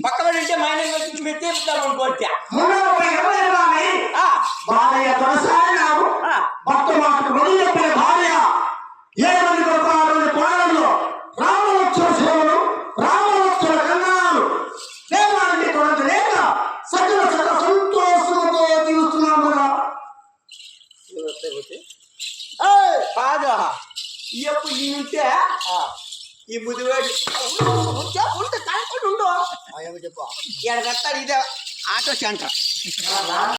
పక్కబడింటే మైన మీరు తీపుతారు అనుకోవచ్చా భార్య దొరసాయనావు భర్త మాట వదిలి చెప్పిన భార్య 7 మంది పాలనలో రామలక్ష్మణ సేవలు రామలక్ష్మణ కన్నాలు దేవానికి కొరత లేక సకల సకల సంతోషంతో జీవిస్తున్నాము కాదా ఎప్పుడు ఈ ఉంటే ఈ ముదివాడి ఉంటే కనుక్కొని ఉండు చెప్పు ఎక్కడ ఇదే ఆటో సెంటర్